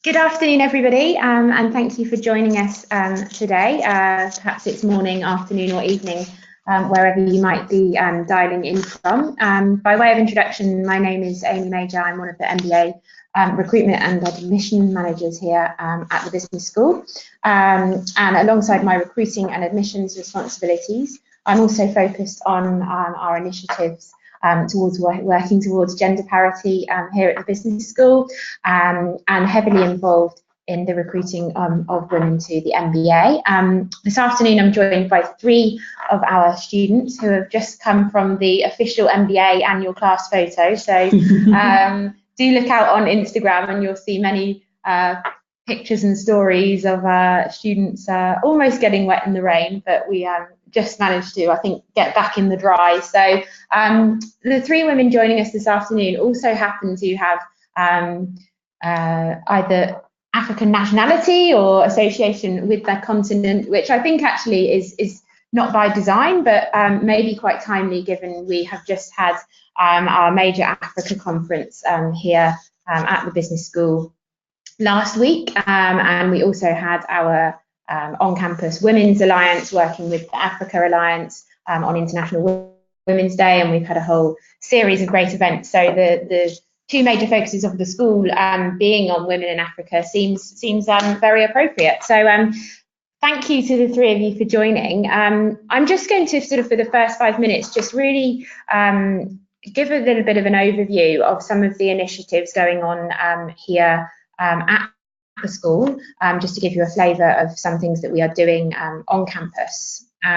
Good afternoon, everybody, and thank you for joining us today. Perhaps it's morning, afternoon, or evening, wherever you might be dialing in from. By way of introduction, my name is Amy Major. I'm one of the MBA recruitment and admission managers here at the business school. And alongside my recruiting and admissions responsibilities, I'm also focused on our initiatives towards working towards gender parity here at the business school, and heavily involved in the recruiting of women to the MBA. This afternoon I'm joined by three of our students who have just come from the official MBA annual class photo, so do look out on Instagram and you'll see many pictures and stories of students almost getting wet in the rain, but we just managed to, I think, get back in the dry. So the three women joining us this afternoon also happen to have either African nationality or association with their continent, which I think actually is not by design, but maybe quite timely given we have just had our major Africa conference here at the business school last week, and we also had our on-campus Women's Alliance working with the Africa Alliance on International Women's Day, and we've had a whole series of great events. So the two major focuses of the school being on women in Africa seems very appropriate. So thank you to the three of you for joining. I'm just going to sort of, for the first 5 minutes, just really give a little bit of an overview of some of the initiatives going on here at the school, just to give you a flavour of some things that we are doing on campus. So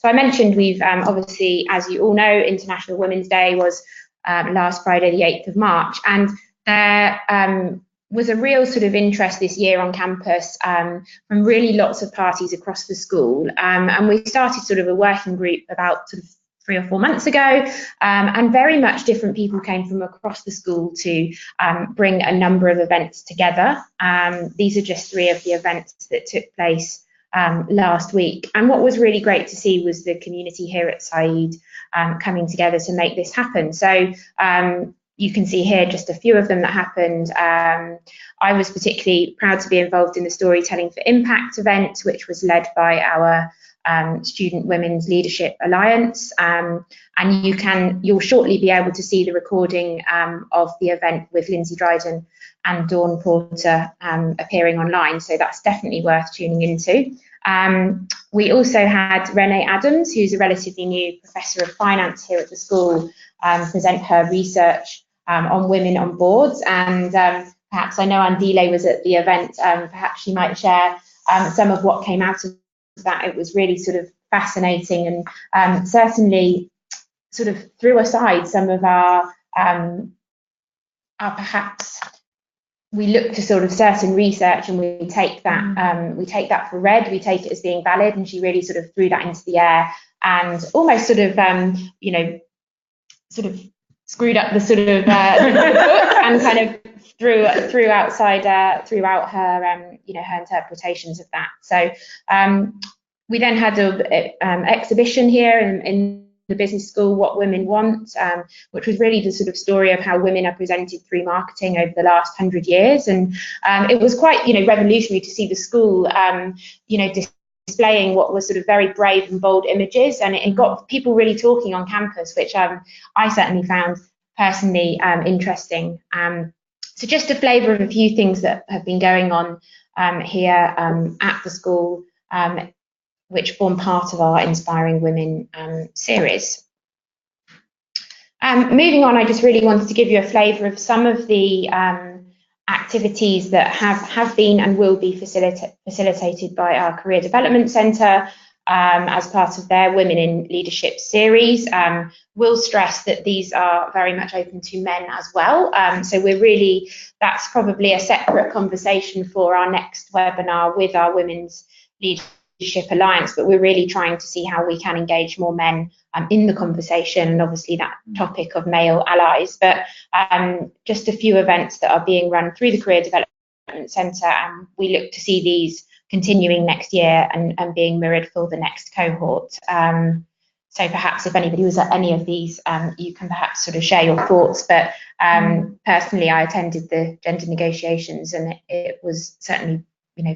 I mentioned we've obviously, as you all know, International Women's Day was last Friday, the 8th of March, and there was a real sort of interest this year on campus from really lots of parties across the school, and we started sort of a working group about sort of 3 or 4 months ago, and very much different people came from across the school to bring a number of events together. These are just 3 of the events that took place last week, and what was really great to see was the community here at Saïd coming together to make this happen. So you can see here just a few of them that happened. I was particularly proud to be involved in the Storytelling for Impact event, which was led by our Student Women's Leadership Alliance, and you'll shortly be able to see the recording of the event with Lindsay Dryden and Dawn Porter appearing online, so that's definitely worth tuning into. We also had Renee Adams, who's a relatively new professor of finance here at the school, present her research on women on boards, and perhaps I know Andile was at the event, perhaps she might share some of what came out of that. It was really sort of fascinating, and certainly sort of threw aside some of our perhaps we look to sort of certain research and we take that for read, we take it as being valid, and she really sort of threw that into the air and almost sort of sort of screwed up the sort of the book and kind of threw out her her interpretations of that. So we then had an exhibition here in the business school, What Women Want, which was really the sort of story of how women are presented through marketing over the last 100 years, and it was quite revolutionary to see the school displaying what was sort of very brave and bold images, and it got people really talking on campus, which I certainly found personally interesting. So just a flavour of a few things that have been going on here at the school, which form part of our Inspiring Women series. Moving on, I just really wanted to give you a flavour of some of the activities that have been and will be facilitated by our Career Development Centre as part of their Women in Leadership series. We'll stress that these are very much open to men as well. So that's probably a separate conversation for our next webinar with our Women's Leadership Alliance, but we're really trying to see how we can engage more men in the conversation, and obviously that topic of male allies. But just a few events that are being run through the Career Development Centre, and we look to see these continuing next year and being mirrored for the next cohort. So perhaps if anybody was at any of these, you can perhaps sort of share your thoughts. But personally, I attended the gender negotiations, and it was certainly,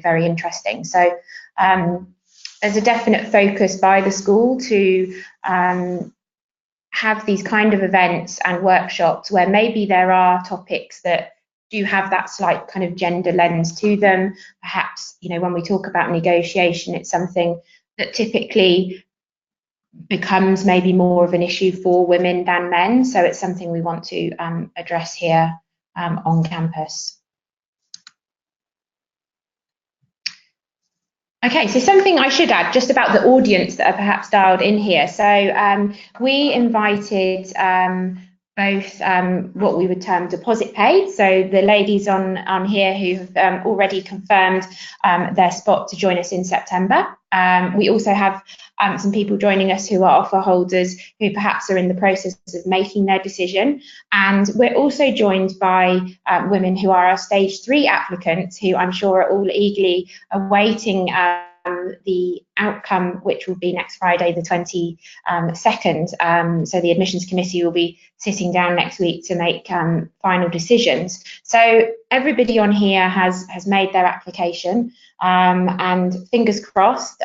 very interesting. So there's a definite focus by the school to have these kind of events and workshops where maybe there are topics that do have that slight kind of gender lens to them. Perhaps, when we talk about negotiation, it's something that typically becomes maybe more of an issue for women than men. So it's something we want to address here on campus. Okay, so something I should add just about the audience that are perhaps dialed in here. So we invited both what we would term deposit paid, so the ladies on here who have already confirmed their spot to join us in September. We also have some people joining us who are offer holders who perhaps are in the process of making their decision. And we're also joined by women who are our stage 3 applicants, who I'm sure are all eagerly awaiting the outcome, which will be next Friday, the 22nd. So the admissions committee will be sitting down next week to make final decisions. So everybody on here has made their application, and fingers crossed,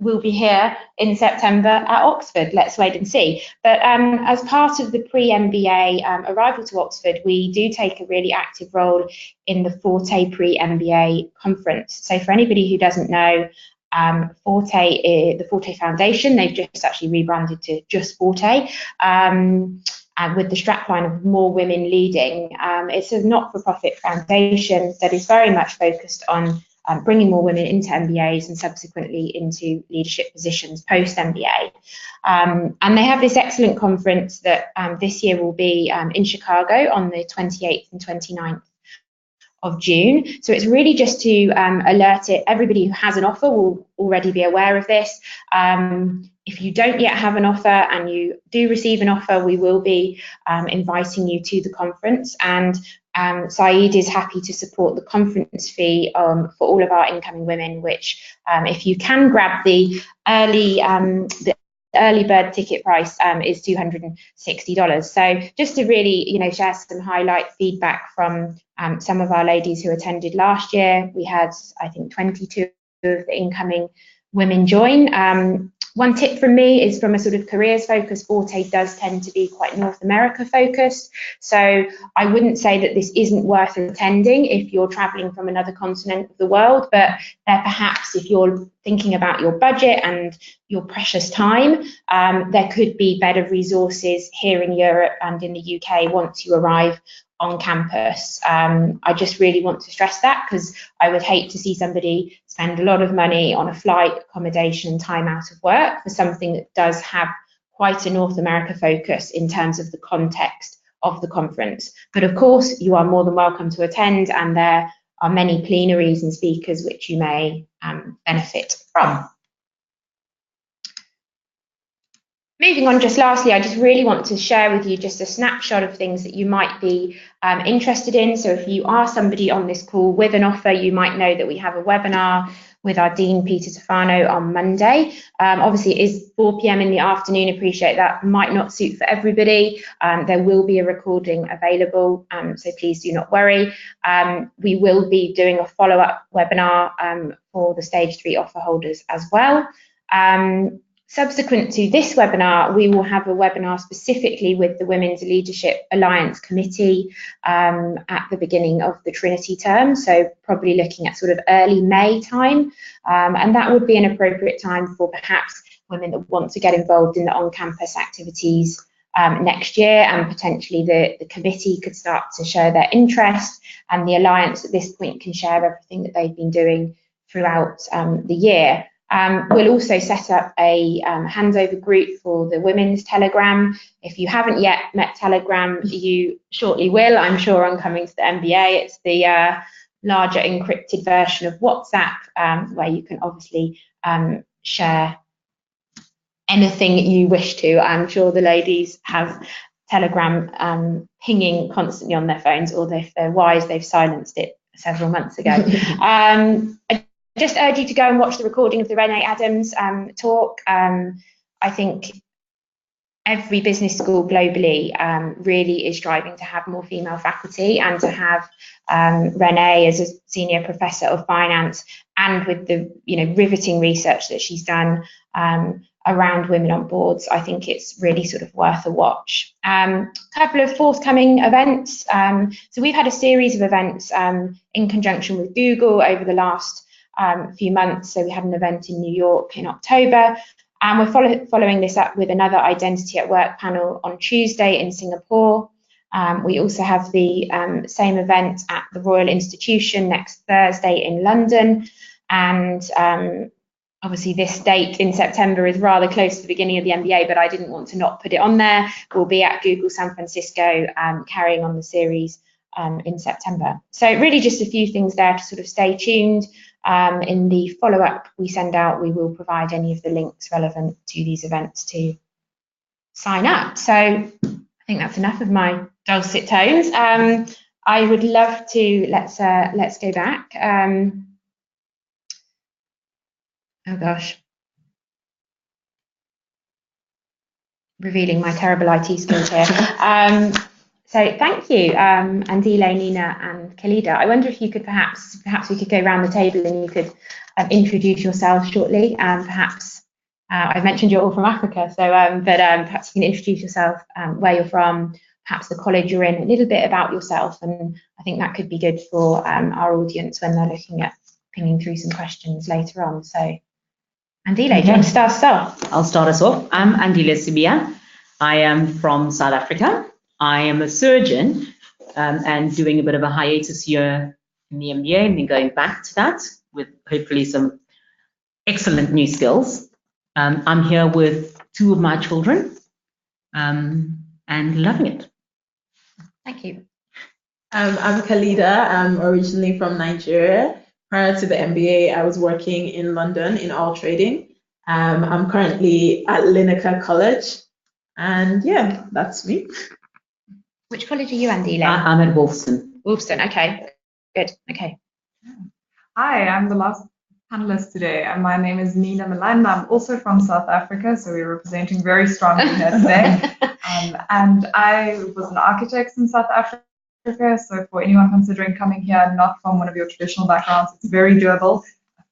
we'll be here in September at Oxford. Let's wait and see. But as part of the pre-MBA arrival to Oxford, we do take a really active role in the Forte pre-MBA conference. So for anybody who doesn't know, the Forte Foundation, they've just actually rebranded to just Forte, and with the strapline of more women leading. It's a not-for-profit foundation that is very much focused on bringing more women into MBAs and subsequently into leadership positions post-MBA. And they have this excellent conference that this year will be in Chicago on the 28th and 29th of June. So it's really just to alert it. Everybody who has an offer will already be aware of this. If you don't yet have an offer and you do receive an offer, we will be inviting you to the conference. And Saïd is happy to support the conference fee for all of our incoming women, which if you can grab the early bird ticket price is $260. So just to really, share some highlight feedback from some of our ladies who attended last year. We had, I think, 22 of the incoming women join. One tip from me is, from a sort of careers focus, Forte does tend to be quite North America focused. So I wouldn't say that this isn't worth attending if you're traveling from another continent of the world, but there perhaps, if you're thinking about your budget and your precious time, there could be better resources here in Europe and in the UK once you arrive on campus. I just really want to stress that, because I would hate to see somebody spend a lot of money on a flight, accommodation and time out of work for something that does have quite a North America focus in terms of the context of the conference. But of course, you are more than welcome to attend, and there are many plenaries and speakers which you may benefit from. Moving on, just lastly, I just really want to share with you just a snapshot of things that you might be interested in. So if you are somebody on this call with an offer, you might know that we have a webinar with our Dean, Peter Tofano, on Monday. Obviously, it is 4 p.m. in the afternoon. Appreciate that might not suit for everybody. There will be a recording available, so please do not worry. We will be doing a follow-up webinar for the Stage 3 offer holders as well. Subsequent to this webinar, we will have a webinar specifically with the Women's Leadership Alliance Committee at the beginning of the Trinity term, so probably looking at sort of early May time, and that would be an appropriate time for perhaps women that want to get involved in the on-campus activities next year, and potentially the committee could start to share their interest, and the Alliance at this point can share everything that they've been doing throughout the year. We'll also set up a handover group for the Women's Telegram. If you haven't yet met Telegram, you shortly will, I'm sure, on coming to the MBA. It's the larger encrypted version of WhatsApp, where you can obviously share anything you wish to. I'm sure the ladies have Telegram pinging constantly on their phones, although if they're wise, they've silenced it several months ago. I just urge you to go and watch the recording of the Renee Adams talk. I think every business school globally really is striving to have more female faculty, and to have Renee as a senior professor of finance, and with the riveting research that she's done around women on boards, I think it's really sort of worth a watch. Couple of forthcoming events. So we've had a series of events in conjunction with Google over the last few months. So we had an event in New York in October. And we're following this up with another Identity at Work panel on Tuesday in Singapore. We also have the same event at the Royal Institution next Thursday in London. And obviously this date in September is rather close to the beginning of the MBA, but I didn't want to not put it on there. We'll be at Google San Francisco carrying on the series in September. So really just a few things there to sort of stay tuned. In the follow-up we send out, we will provide any of the links relevant to these events to sign up. So I think that's enough of my dulcet tones. I would love to, let's go back. Oh gosh. Revealing my terrible IT skills here. So thank you, Andile, Nina, and Khalida. I wonder if you could perhaps we could go around the table and you could introduce yourselves shortly. Perhaps I've mentioned you're all from Africa, so but perhaps you can introduce yourself, where you're from, perhaps the college you're in, a little bit about yourself, and I think that could be good for our audience when they're looking at pinging through some questions later on. So, Andile, do you want to start us off? I'll start us off. I'm Andile Sibia. I am from South Africa. I am a surgeon and doing a bit of a hiatus here in the MBA, and then going back to that with hopefully some excellent new skills. I'm here with 2 of my children and loving it. Thank you. I'm Khalida. I'm originally from Nigeria. Prior to the MBA, I was working in London in oil trading. I'm currently at Lineker College, and yeah, that's me. Which college are you, Andile? I'm at Wolfson. Wolfson, okay, good, okay. Hi, I'm the last panelist today, and my name is Nina Milan. I'm also from South Africa, so we're representing very strongly here today. And I was an architect in South Africa, so for anyone considering coming here, not from one of your traditional backgrounds, it's very doable.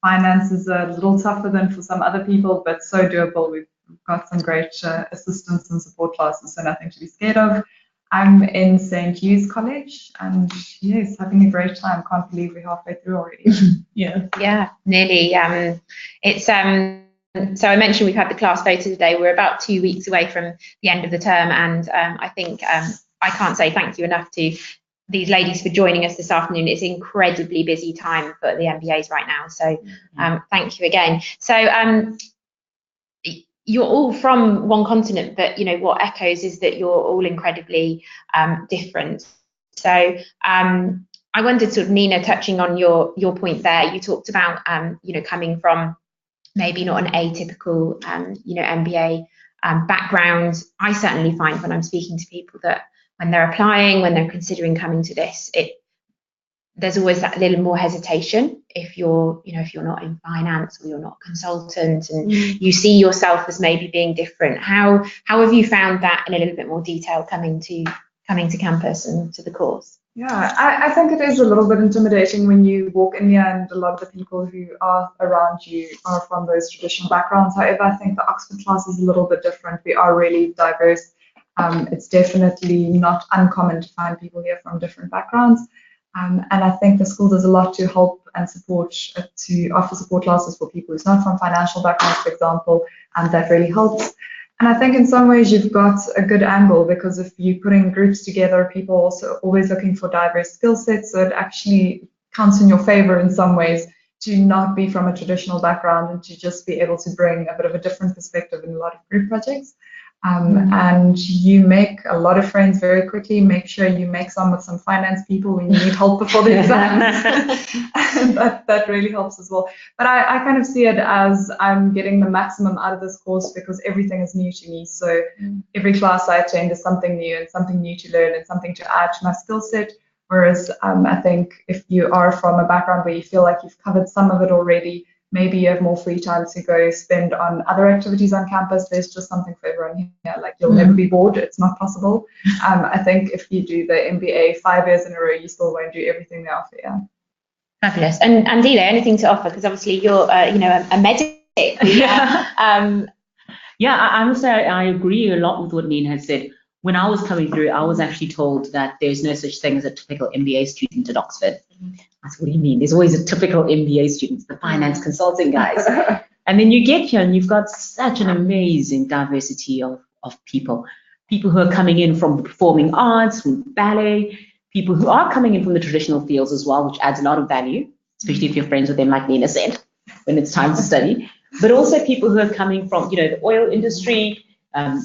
Finance is a little tougher than for some other people, but so doable. We've got some great assistance and support classes, so nothing to be scared of. I'm in St. Hugh's College, and yes, having a great time. Can't believe we're halfway through already. Yeah, nearly. It's so I mentioned we've had the class photo today. We're about 2 weeks away from the end of the term, and I think I can't say thank you enough to these ladies for joining us this afternoon. It's an incredibly busy time for the MBAs right now, so thank you again. So you're all from one continent, but what echoes is that you're all incredibly different. So I wondered, sort of, Nina, touching on your point there, you talked about coming from maybe not an atypical MBA background. I certainly find when I'm speaking to people that when they're applying, when they're considering coming to this, there's always that little more hesitation if you're not in finance or you're not a consultant, and you see yourself as maybe being different. How have you found that in a little bit more detail coming to campus and to the course? Yeah, I think it is a little bit intimidating when you walk in here and a lot of the people who are around you are from those traditional backgrounds. However, I think the Oxford class is a little bit different. We are really diverse. It's definitely not uncommon to find people here from different backgrounds. And I think the school does a lot to help and support, to offer support classes for people who's not from financial backgrounds, for example, and that really helps. And I think in some ways you've got a good angle, because if you're putting groups together, people are also always looking for diverse skill sets, so it actually counts in your favor in some ways to not be from a traditional background and to just be able to bring a bit of a different perspective in a lot of group projects. And you make a lot of friends very quickly. Make sure you make some with some finance people when you need help before the exams. And that really helps as well. But I kind of see it as I'm getting the maximum out of this course because everything is new to me. So every class I attend is something new and something new to learn and something to add to my skill set. Whereas I think if you are from a background where you feel like you've covered some of it already, maybe you have more free time to go spend on other activities on campus. There's just something for everyone here. Like, you'll never be bored. It's not possible. I think if you do the MBA 5 years in a row, you still won't do everything they offer. Yeah. Fabulous. And Andile, anything to offer? Because obviously you're, a medic. Yeah, I must say I agree a lot with what Nina has said. When I was coming through, I was actually told that there's no such thing as a typical MBA student at Oxford. I said, what do you mean? There's always a typical MBA student, the finance consulting guys. And then you get here and you've got such an amazing diversity of people who are coming in from the performing arts, from ballet, people who are coming in from the traditional fields as well, which adds a lot of value, especially if you're friends with them, like Nina said, when it's time to study. But also people who are coming from, the oil industry. I'm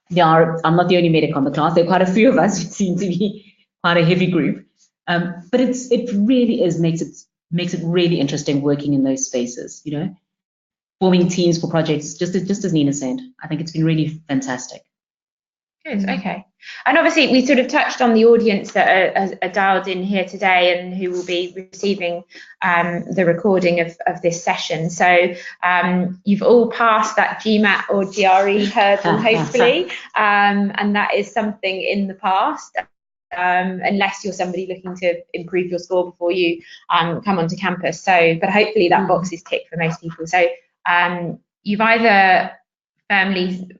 not the only medic on the class. There are quite a few of us who seem to be quite a heavy group. But it really makes it really interesting working in those spaces, forming teams for projects, just as Nina said. I think it's been really fantastic. Good, okay. And obviously we sort of touched on the audience that are dialed in here today and who will be receiving the recording of this session. So you've all passed that GMAT or GRE hurdle, hopefully, and that is something in the past, unless you're somebody looking to improve your score before you come onto campus. So, but hopefully that box is ticked for most people. So you've either firmly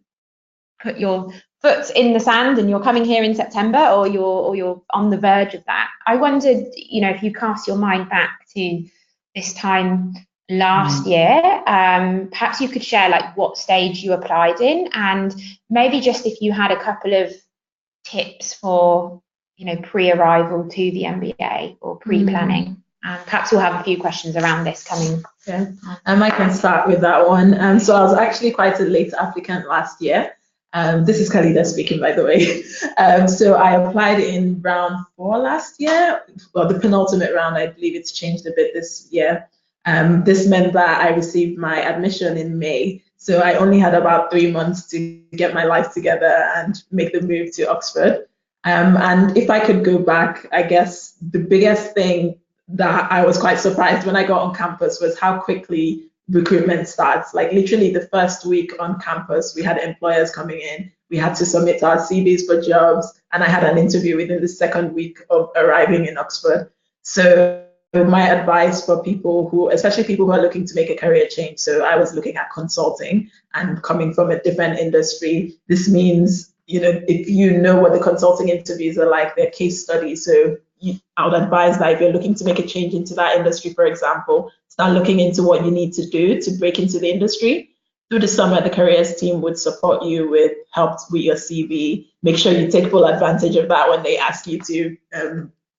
put your foot in the sand and you're coming here in September, or you're on the verge of that. I wondered, if you cast your mind back to this time last year, perhaps you could share like what stage you applied in, and maybe just if you had a couple of tips for, pre-arrival to the MBA or pre-planning. Perhaps we'll have a few questions around this coming. Yeah, I can start with that one. So I was actually quite a late applicant last year. This is Khalida speaking, by the way. So I applied in round 4 last year, well, the penultimate round. I believe it's changed a bit this year. This meant that I received my admission in May. So I only had about 3 months to get my life together and make the move to Oxford. And if I could go back, I guess the biggest thing that I was quite surprised when I got on campus was how quickly recruitment starts. Like literally the first week on campus, we had employers coming in. We had to submit our CVs for jobs, and I had an interview within the second week of arriving in Oxford. So my advice for people who, especially people who are looking to make a career change, so I was looking at consulting and coming from a different industry. This means, if you know what the consulting interviews are like, they're case studies. So I would advise that if you're looking to make a change into that industry, for example, start looking into what you need to do to break into the industry. Through the summer, the careers team would support you with help with your CV. Make sure you take full advantage of that when they ask you to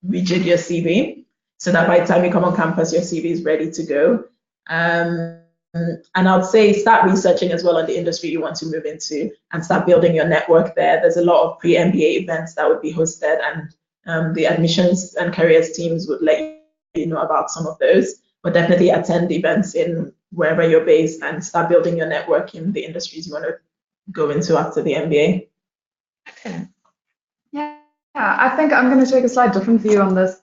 rejig your CV, so that by the time you come on campus, your CV is ready to go. And I would say start researching as well on the industry you want to move into and start building your network there. There's a lot of pre-MBA events that would be hosted, and the admissions and careers teams would let you know about some of those. But definitely attend events in wherever you're based and start building your network in the industries you want to go into after the MBA. Excellent. Yeah, I think I'm going to take a slightly different view on this,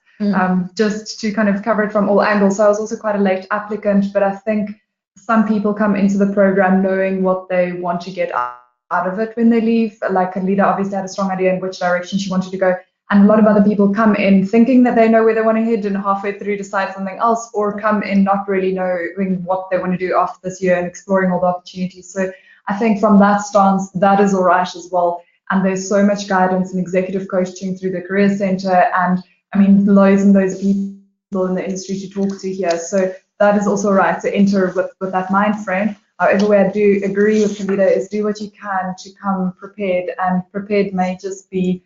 just to kind of cover it from all angles. So I was also quite a late applicant, but I think some people come into the program knowing what they want to get out of it when they leave. Like Khalida obviously had a strong idea in which direction she wanted to go. And a lot of other people come in thinking that they know where they want to head and halfway through decide something else, or come in not really knowing what they want to do after this year and exploring all the opportunities. So I think from that stance, that is all right as well. And there's so much guidance and executive coaching through the Career Centre, and I mean, loads and loads of people in the industry to talk to here. So that is also right to enter with that mind frame. However, where I do agree with Khalida is do what you can to come prepared, and prepared may just be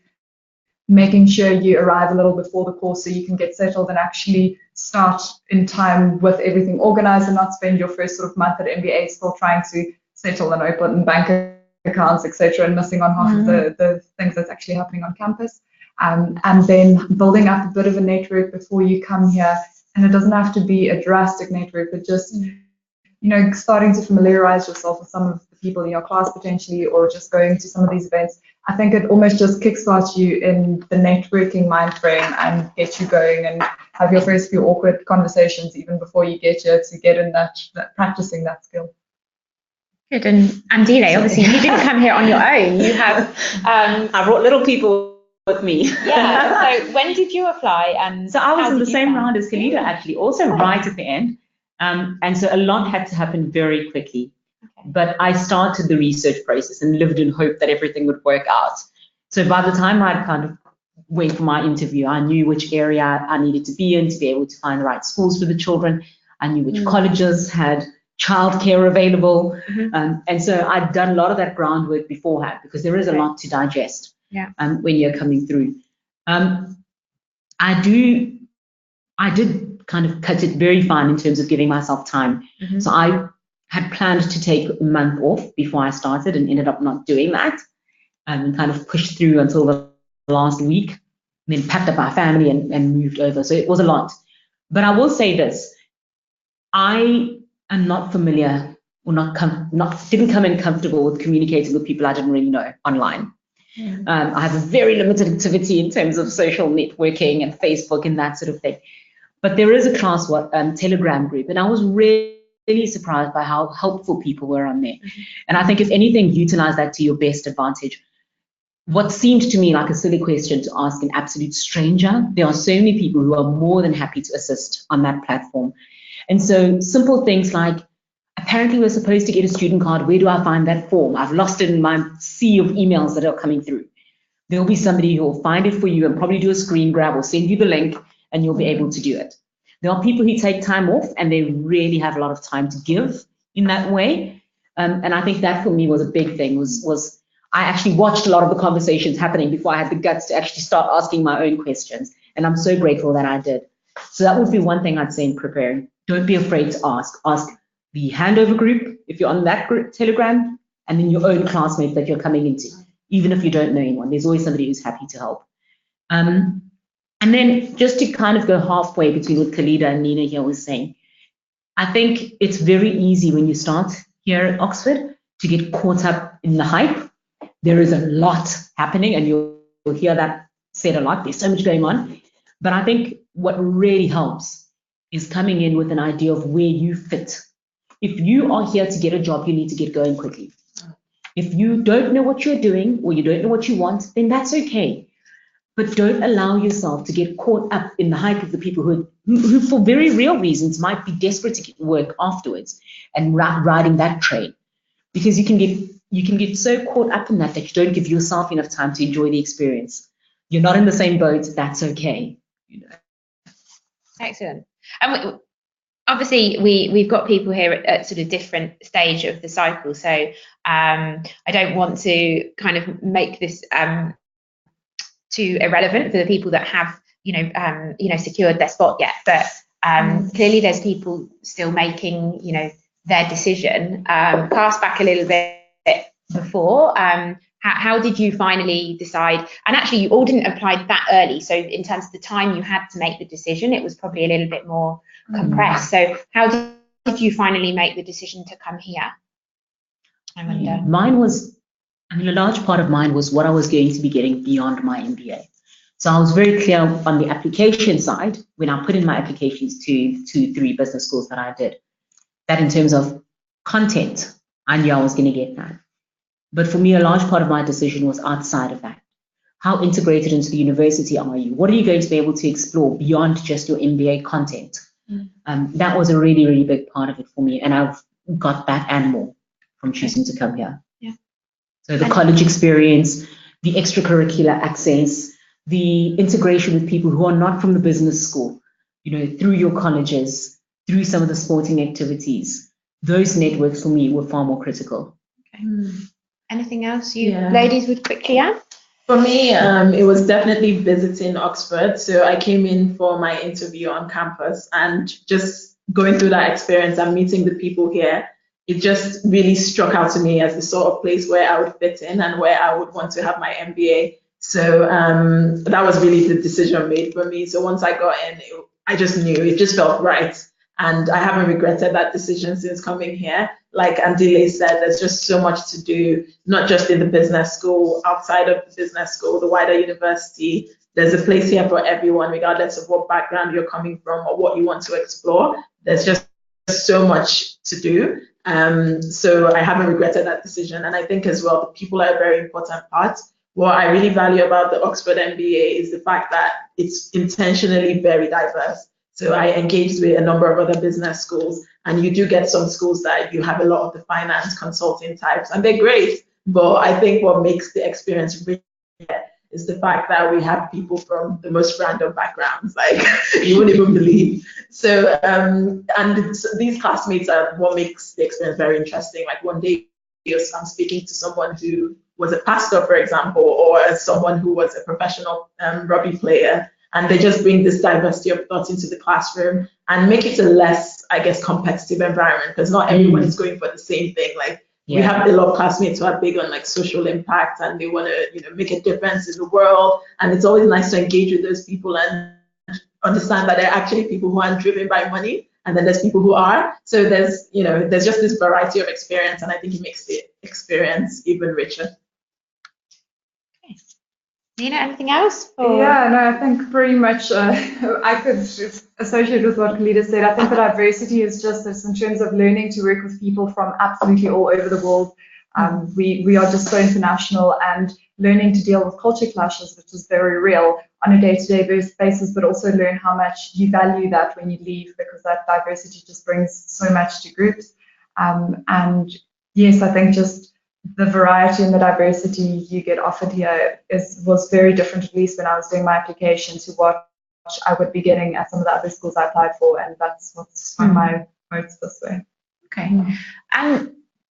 making sure you arrive a little before the course so you can get settled and actually start in time with everything organized, and not spend your first sort of month at MBA still trying to settle and open bank accounts, etc., and missing on half of the things that's actually happening on campus. And then building up a bit of a network before you come here. And it doesn't have to be a drastic network, but just, starting to familiarize yourself with some of the people in your class potentially, or just going to some of these events. I think it almost just kickstarts you in the networking mind frame and gets you going and have your first few awkward conversations even before you get here to get in that practicing that skill. Good. And Andile, obviously you didn't come here on your own. You have I brought little people with me. Yeah. So when did you apply? And so I was in the same round as Khalida, actually, also right at the end. And so a lot had to happen very quickly. Okay. But I started the research process and lived in hope that everything would work out. So by the time I'd kind of went for my interview, I knew which area I needed to be in to be able to find the right schools for the children. I knew which colleges had childcare available. And so I'd done a lot of that groundwork beforehand, because there is a lot to digest when you're coming through. I did kind of cut it very fine in terms of giving myself time. So I had planned to take a month off before I started and ended up not doing that, and kind of pushed through until the last week, and then packed up our family and moved over. So it was a lot. But I will say this, I am not familiar or didn't come in comfortable with communicating with people I didn't really know online. I have a very limited activity in terms of social networking and Facebook and that sort of thing. But there is a class Telegram group, and I was really surprised by how helpful people were on there. And I think if anything, utilize that to your best advantage. What seemed to me like a silly question to ask an absolute stranger, there are so many people who are more than happy to assist on that platform. And so simple things like, apparently we're supposed to get a student card. Where do I find that form? I've lost it in my sea of emails that are coming through. There'll be somebody who will find it for you and probably do a screen grab or send you the link, and you'll be able to do it. There are people who take time off and they really have a lot of time to give in that way. And I think that for me was a big thing, was I actually watched a lot of the conversations happening before I had the guts to actually start asking my own questions. And I'm so grateful that I did. So that would be one thing I'd say in preparing. Don't be afraid to ask. Ask the handover group, if you're on that group, Telegram, and then your own classmates that you're coming into. Even if you don't know anyone, there's always somebody who's happy to help. And then just to kind of go halfway between what Khalida and Nina here was saying, I think it's very easy when you start here at Oxford to get caught up in the hype. There is a lot happening, and you'll hear that said a lot. There's so much going on. But I think what really helps is coming in with an idea of where you fit. If you are here to get a job, you need to get going quickly. If you don't know what you're doing or you don't know what you want, then that's okay. But don't allow yourself to get caught up in the hype of the people who for very real reasons might be desperate to get work afterwards and riding that train. Because you can get so caught up in that you don't give yourself enough time to enjoy the experience. You're not in the same boat, that's okay. Excellent. And obviously we've got people here at sort of different stage of the cycle, so I don't want to kind of make this too irrelevant for the people that have secured their spot yet, but clearly there's people still making their decision. Cast back a little bit before, how did you finally decide? And actually you all didn't apply that early, so in terms of the time you had to make the decision, it was probably a little bit more compressed. So how did you finally make the decision to come here? I wonder. A large part of mine was what I was going to be getting beyond my MBA. So I was very clear on the application side when I put in my applications to 3 business schools that I did, that in terms of content, I knew I was going to get that. But for me, a large part of my decision was outside of that. How integrated into the university are you? What are you going to be able to explore beyond just your MBA content? That was a really, really big part of it for me. And I've got that and more from choosing to come here. So the college experience, the extracurricular access, the integration with people who are not from the business school, through your colleges, through some of the sporting activities, those networks for me were far more critical. Okay. Anything else you ladies would quickly add? For me, it was definitely visiting Oxford. So I came in for my interview on campus, and just going through that experience and meeting the people here, it just really struck out to me as the sort of place where I would fit in and where I would want to have my MBA. So that was really the decision made for me. So once I got in, I just knew, it just felt right. And I haven't regretted that decision since coming here. Like Andile said, there's just so much to do, not just in the business school, outside of the business school, the wider university. There's a place here for everyone, regardless of what background you're coming from or what you want to explore. There's just so much to do. So I haven't regretted that decision. And I think as well, the people are a very important part. What I really value about the Oxford MBA is the fact that it's intentionally very diverse. So I engaged with a number of other business schools, and you do get some schools that you have a lot of the finance consulting types, and they're great. But I think what makes the experience rich is the fact that we have people from the most random backgrounds, like you wouldn't even believe. So, these classmates are what makes the experience very interesting. Like one day, I'm speaking to someone who was a pastor, for example, or someone who was a professional rugby player, and they just bring this diversity of thought into the classroom and make it a less, I guess, competitive environment, because not everyone is going for the same thing. Like we have a lot of classmates who are big on like social impact, and they want to, make a difference in the world. And it's always nice to engage with those people and understand that there are actually people who aren't driven by money, and then there's people who are. So there's just this variety of experience, and I think it makes the experience even richer. Nina, anything else? Yeah, no, I think pretty much I could associate with what Khalida said. I think the diversity is just this in terms of learning to work with people from absolutely all over the world. We are just so international, and learning to deal with culture clashes, which is very real on a day-to-day basis, but also learn how much you value that when you leave, because that diversity just brings so much to groups. And yes, I think just the variety and the diversity you get offered here was very different, at least when I was doing my application, to what I would be getting at some of the other schools I applied for, and that's what's one of my motives this way. Okay. And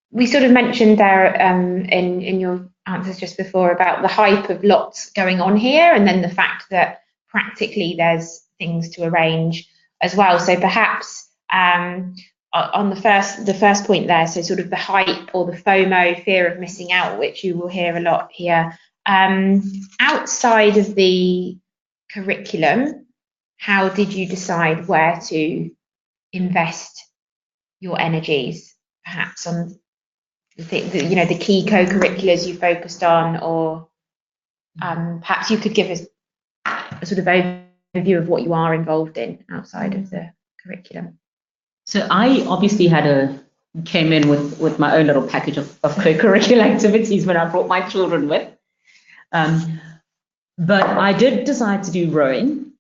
we sort of mentioned there in your answers just before about the hype of lots going on here, and then the fact that practically there's things to arrange as well. So perhaps on the first point there, so sort of the hype or the FOMO, fear of missing out, which you will hear a lot here. Outside of the curriculum, how did you decide where to invest your energies? Perhaps on the key co-curriculars you focused on, or perhaps you could give us a sort of overview of what you are involved in outside of the curriculum. So I obviously came in with my own little package of co-curricular activities when I brought my children with. But I did decide to do rowing,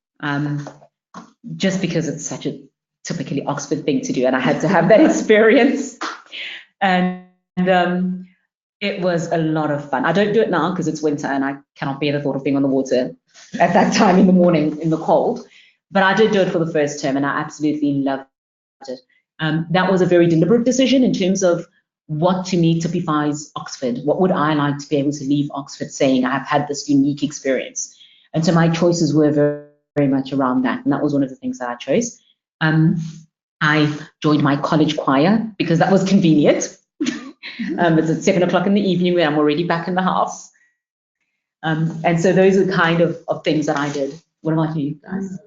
just because it's such a typically Oxford thing to do, and I had to have that experience. And it was a lot of fun. I don't do it now because it's winter and I cannot bear the thought of being on the water at that time in the morning in the cold. But I did do it for the first term, and I absolutely loved it. That was a very deliberate decision in terms of what to me typifies Oxford. What would I like to be able to leave Oxford saying I have had this unique experience? And so my choices were very, very much around that, and that was one of the things that I chose. I joined my college choir because that was convenient. It's at 7 o'clock in the evening when I'm already back in the house. And so those are the kind of things that I did. What about you guys?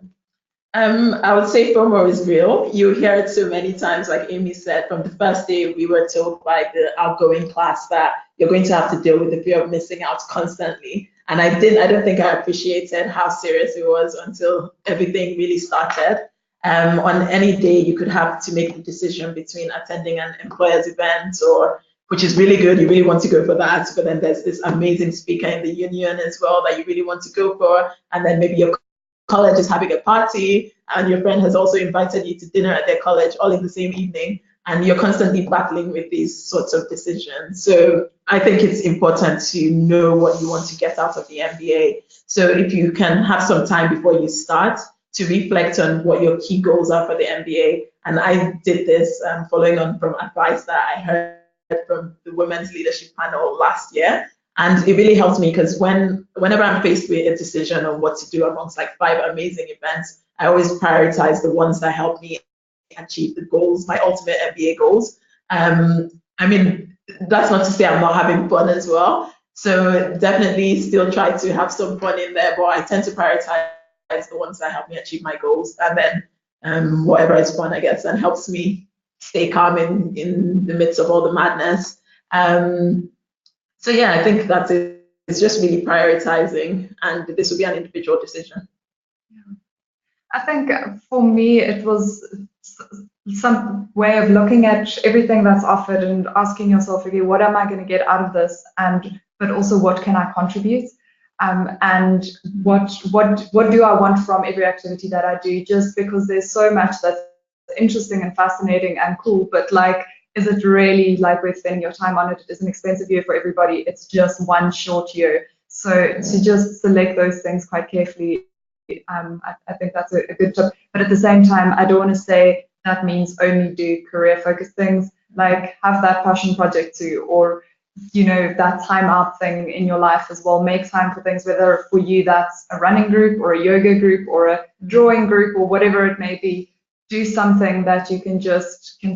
I would say FOMO is real. You hear it so many times, like Amy said, from the first day we were told by the outgoing class that you're going to have to deal with the fear of missing out constantly. And I don't think I appreciated how serious it was until everything really started. On any day you could have to make the decision between attending an employer's event, which is really good, you really want to go for that, but then there's this amazing speaker in the union as well that you really want to go for, and then maybe your college is having a party and your friend has also invited you to dinner at their college all in the same evening, and you're constantly battling with these sorts of decisions. So I think it's important to know what you want to get out of the MBA. So if you can have some time before you start to reflect on what your key goals are for the MBA. And I did this following on from advice that I heard from the Women's Leadership Panel last year. And it really helped me because whenever I'm faced with a decision on what to do amongst like 5 amazing events, I always prioritize the ones that help me achieve the goals, my ultimate MBA goals. I mean, that's not to say I'm not having fun as well. So definitely still try to have some fun in there, but I tend to prioritize the ones that help me achieve my goals. And then whatever is fun, I guess, and helps me stay calm in the midst of all the madness. So yeah, I think that's it. It's just really prioritizing, and this will be an individual decision. Yeah. I think for me, it was some way of looking at everything that's offered and asking yourself, okay, what am I going to get out of this? But also, what can I contribute? And what do I want from every activity that I do? Just because there's so much that's interesting and fascinating and cool, but like, is it really like worth spending your time on it? It is an expensive year for everybody. It's just one short year. So to just select those things quite carefully, I think that's a good tip. But at the same time, I don't want to say that means only do career-focused things. Like have that passion project too, or that time out thing in your life as well. Make time for things, whether for you that's a running group or a yoga group or a drawing group or whatever it may be. Do something that you can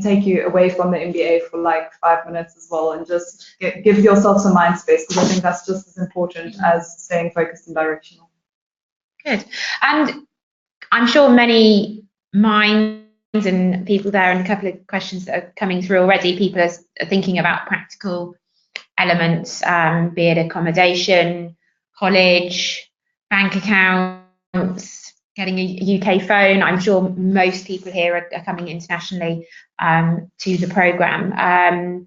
take you away from the MBA for like 5 minutes as well, and just give yourself some mind space, because I think that's just as important as staying focused and directional. Good. And I'm sure many minds and people there, and a couple of questions that are coming through already, people are thinking about practical elements, be it accommodation, college, bank accounts, getting a UK phone. I'm sure most people here are coming internationally to the programme.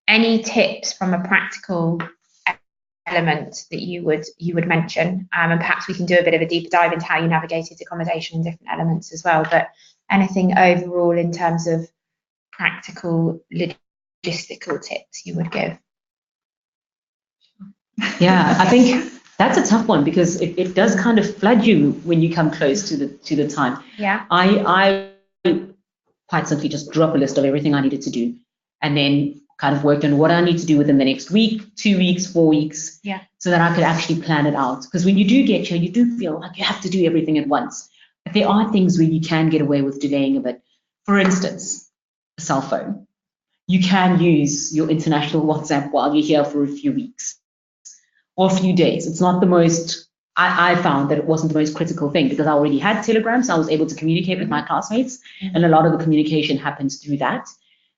Any tips from a practical element that you would mention? And perhaps we can do a bit of a deeper dive into how you navigated accommodation and different elements as well. But anything overall in terms of practical logistical tips you would give? Yeah, I think that's a tough one, because it does kind of flood you when you come close to the time. Yeah. I quite simply just drew up a list of everything I needed to do, and then kind of worked on what I need to do within the next week, 2 weeks, 4 weeks, so that I could actually plan it out. Because when you do get here, you do feel like you have to do everything at once. But there are things where you can get away with delaying a bit. For instance, a cell phone. You can use your international WhatsApp while you're here for a few weeks or a few days. It's not the most, I found that it wasn't the most critical thing, because I already had Telegram, so I was able to communicate with my classmates, and a lot of the communication happens through that.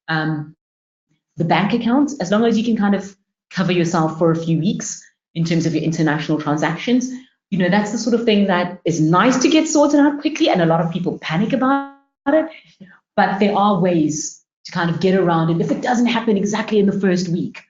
The bank account, as long as you can kind of cover yourself for a few weeks in terms of your international transactions, that's the sort of thing that is nice to get sorted out quickly, and a lot of people panic about it. But there are ways to kind of get around it if it doesn't happen exactly in the first week.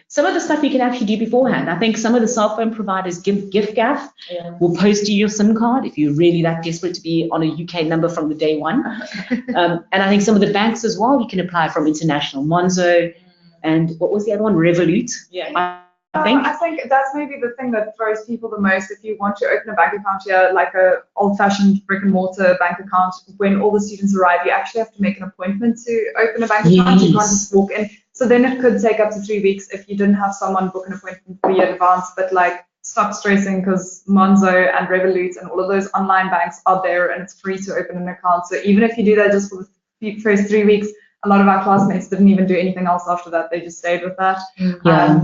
Some of the stuff you can actually do beforehand. I think some of the cell phone providers, gift-gaff, will post you your SIM card if you're really that desperate to be on a UK number from the day one. And I think some of the banks as well, you can apply from international, Monzo, and what was the other one? Revolut. Yeah. I think that's maybe the thing that throws people the most. If you want to open a bank account here, like a old-fashioned brick and mortar bank account, when all the students arrive, you actually have to make an appointment to open a bank account. You can't just walk in. So then it could take up to 3 weeks if you didn't have someone book an appointment for you in advance. But like, stop stressing, because Monzo and Revolut and all of those online banks are there, and it's free to open an account. So even if you do that just for the first 3 weeks, a lot of our classmates didn't even do anything else after that. They just stayed with that.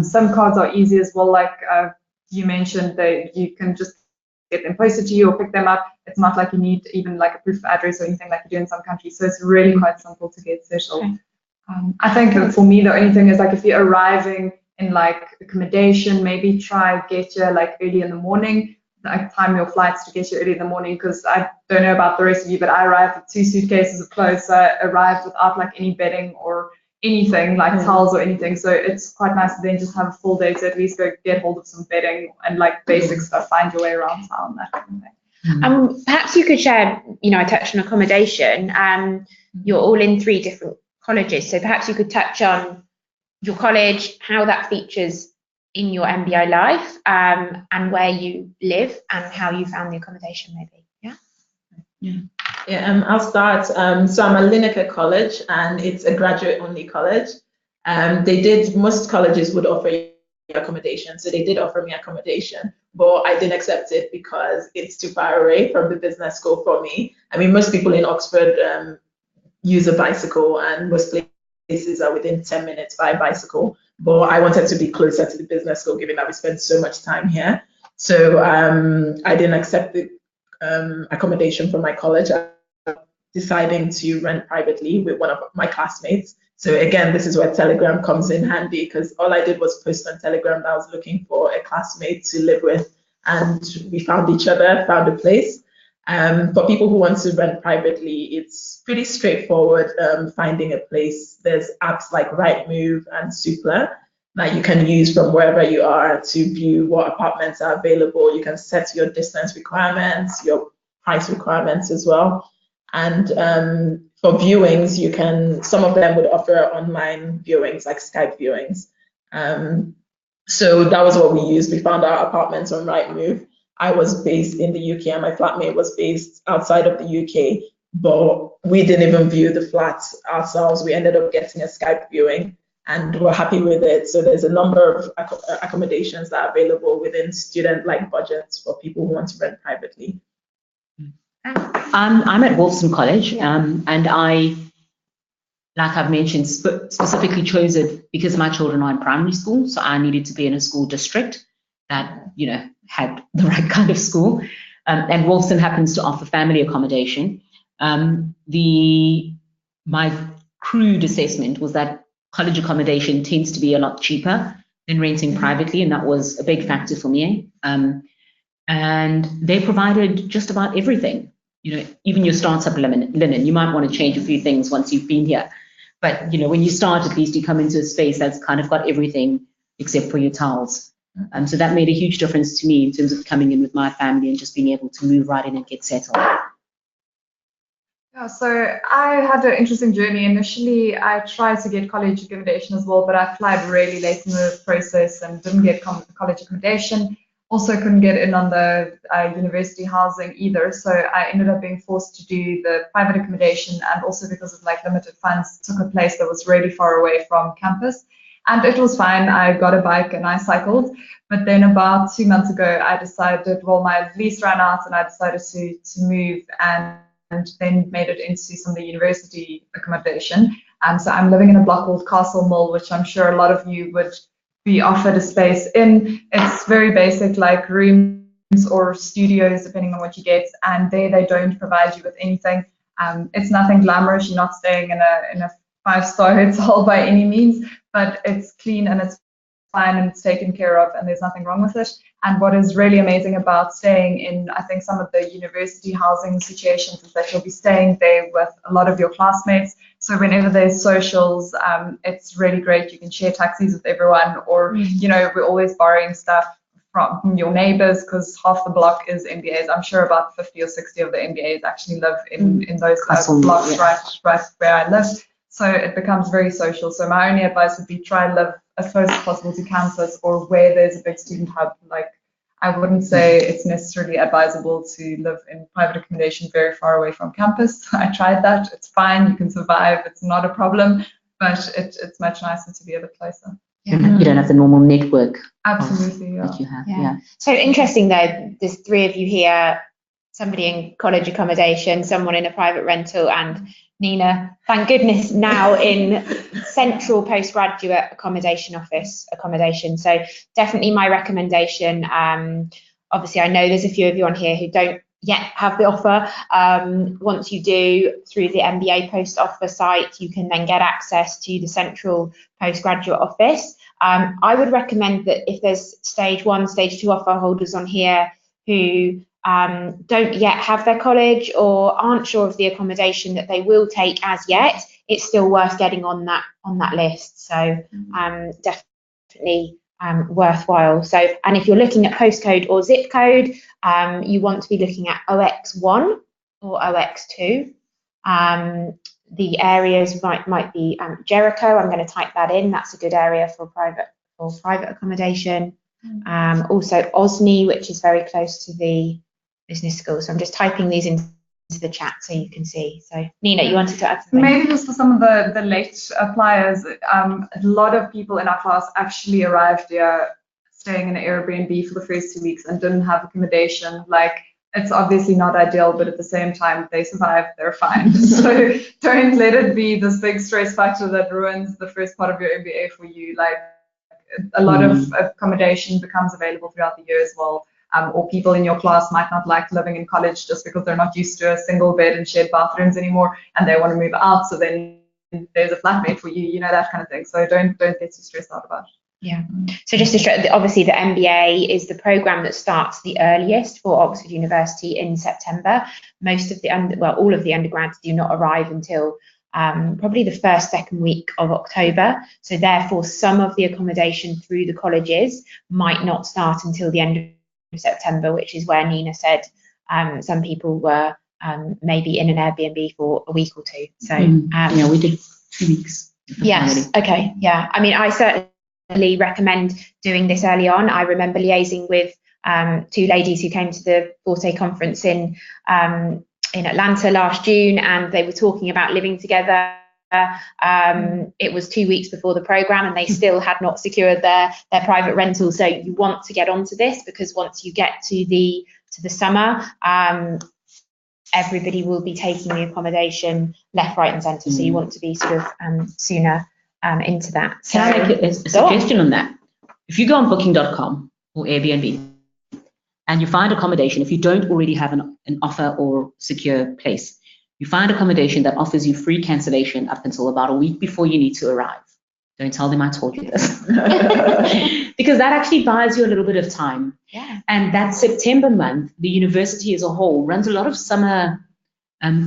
Some cards are easy as well. Like you mentioned, you can just get them posted to you or pick them up. It's not like you need even like a proof of address or anything like you do in some countries. So it's really quite simple to get settled. Okay. I think for me, the only thing is like if you're arriving in like accommodation, maybe try get here like early in the morning. Like time your flights to get here early in the morning, because I don't know about the rest of you, but I arrived with 2 suitcases of clothes. So I arrived without like any bedding or anything, like towels or anything. So it's quite nice to then just have a full day to at least go get hold of some bedding and like basic stuff, find your way around town, that kind of thing. Perhaps you could share, I touched on accommodation. You're all in 3 different colleges, so perhaps you could touch on your college, how that features in your MBA life, and where you live and how you found the accommodation, maybe. I'll start. So I'm at Lineker College, and it's a graduate-only college. Most colleges would offer you accommodation, so they did offer me accommodation, but I didn't accept it because it's too far away from the business school for me. I mean, most people in Oxford use a bicycle, and most places are within 10 minutes by bicycle. But I wanted to be closer to the business school, given that we spend so much time here. So I didn't accept the accommodation from my college. I deciding to rent privately with one of my classmates. So again, this is where Telegram comes in handy, because all I did was post on Telegram that I was looking for a classmate to live with, and we found each other, found a place. For people who want to rent privately, it's pretty straightforward finding a place. There's apps like Rightmove and Zoopla that you can use from wherever you are to view what apartments are available. You can set your distance requirements, your price requirements as well. And for viewings, you can, some of them would offer online viewings, like Skype viewings. So that was what we used. We found our apartments on Rightmove. I was based in the UK and my flatmate was based outside of the UK, but we didn't even view the flat ourselves. We ended up getting a Skype viewing and we're happy with it. So there's a number of accommodations that are available within student-like budgets for people who want to rent privately. I'm at Wolfson College, and I, like I've mentioned, specifically chose it because my children are in primary school, so I needed to be in a school district that, you know, had the right kind of school. And Wolfson happens to offer family accommodation. My crude assessment was that college accommodation tends to be a lot cheaper than renting privately, and that was a big factor for me. And they provided just about everything. You know, even your startup linen. You might want to change a few things once you've been here, but you know, when you start, at least you come into a space that's kind of got everything except for your towels. So that made a huge difference to me in terms of coming in with my family and just being able to move right in and get settled. Yeah, so I had an interesting journey. Initially, I tried to get college accommodation as well, but I applied really late in the process and didn't get college accommodation. Also couldn't get in on the university housing either. So I ended up being forced to do the private accommodation, and also because of like limited funds, took a place that was really far away from campus. And it was fine. I got a bike and I cycled. But then about 2 months ago, I decided, well, my lease ran out and I decided to move, and then made it into some of the university accommodation. And so I'm living in a block called Castle Mill, which I'm sure a lot of you would be offered a space in. It's very basic, like rooms or studios, depending on what you get. And there they don't provide you with anything. It's nothing glamorous. You're not staying in a 5-star hotel by any means, but it's clean and it's fine and it's taken care of and there's nothing wrong with it. And what is really amazing about staying in, I think, some of the university housing situations is that you'll be staying there with a lot of your classmates. So whenever there's socials, it's really great. You can share taxis with everyone, or, you know, we're always borrowing stuff from your neighbors because half the block is MBAs. I'm sure about 50 or 60 of the MBAs actually live in those kind of blocks right where I live. So it becomes very social. So my only advice would be try and live as close as possible to campus or where there's a big student hub. Like, I wouldn't say it's necessarily advisable to live in private accommodation very far away from campus. I tried that. It's fine. You can survive. It's not a problem. But it's much nicer to be a bit closer. Yeah. You don't have the normal network. Absolutely, that you have. So interesting though, there's 3 of you here, somebody in college accommodation, someone in a private rental, and Nina, thank goodness, now in central postgraduate accommodation. So definitely my recommendation. Obviously, I know there's a few of you on here who don't yet have the offer. Once you do, through the MBA post offer site, you can then get access to the central postgraduate office. I would recommend that if there's stage 1, stage 2 offer holders on here who don't yet have their college or aren't sure of the accommodation that they will take as yet, it's still worth getting on that list. So definitely worthwhile. So, and if you're looking at postcode or zip code, you want to be looking at OX1 or OX2. The areas might be Jericho. I'm going to type that in. That's a good area for private accommodation. Also Osney, which is very close to the business school. So I'm just typing these into the chat so you can see. So Nina, you wanted to add something? Maybe just for some of the late appliers, a lot of people in our class actually arrived here staying in an Airbnb for the first 2 weeks and didn't have accommodation. Like, it's obviously not ideal, but at the same time, they survived, they're fine. So don't let it be this big stress factor that ruins the first part of your MBA for you. Like, a lot of accommodation becomes available throughout the year as well. or people in your class might not like living in college just because they're not used to a single bed and shared bathrooms anymore, and they want to move out. So then there's a flatmate for you, that kind of thing. So don't get too stressed out about it. Yeah. So just to stress, obviously the MBA is the program that starts the earliest for Oxford University in September. Most of the all of the undergrads do not arrive until probably the second week of October. So therefore, some of the accommodation through the colleges might not start until the end of September, which is where Nina said some people were maybe in an Airbnb for a week or two. So yeah, we did 2 weeks. Yes. Okay. Yeah. I mean, I certainly recommend doing this early on. I remember liaising with 2 ladies who came to the Forte conference in Atlanta last June, and they were talking about living together. It was 2 weeks before the program, and they still had not secured their private rental. So you want to get onto this, because once you get to the summer, everybody will be taking the accommodation left, right, and centre. So you want to be sort of sooner into that. So, can I make a suggestion on that? If you go on booking.com or Airbnb and you find accommodation, if you don't already have an offer or secure place, you find accommodation that offers you free cancellation up until about a week before you need to arrive. Don't tell them I told you this. Because that actually buys you a little bit of time. Yeah. And that September month, the university as a whole runs a lot of summer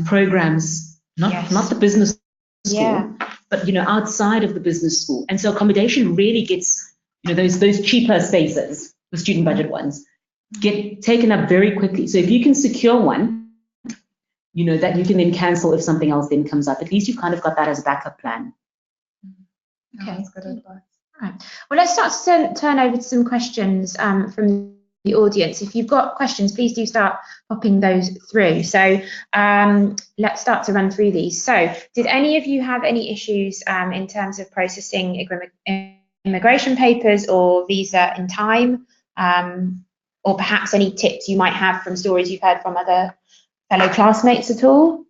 programs, not the business school, but outside of the business school. And so accommodation really gets, those cheaper spaces, the student budget ones, get taken up very quickly. So if you can secure one, that you can then cancel if something else then comes up, at least you've kind of got that as a backup plan. Okay, that's good advice. Right. Well, let's start to turn over to some questions from the audience. If you've got questions, please do start popping those through. So let's start to run through these. So did any of you have any issues in terms of processing immigration papers or visa in time? Or perhaps any tips you might have from stories you've heard from other fellow classmates at all?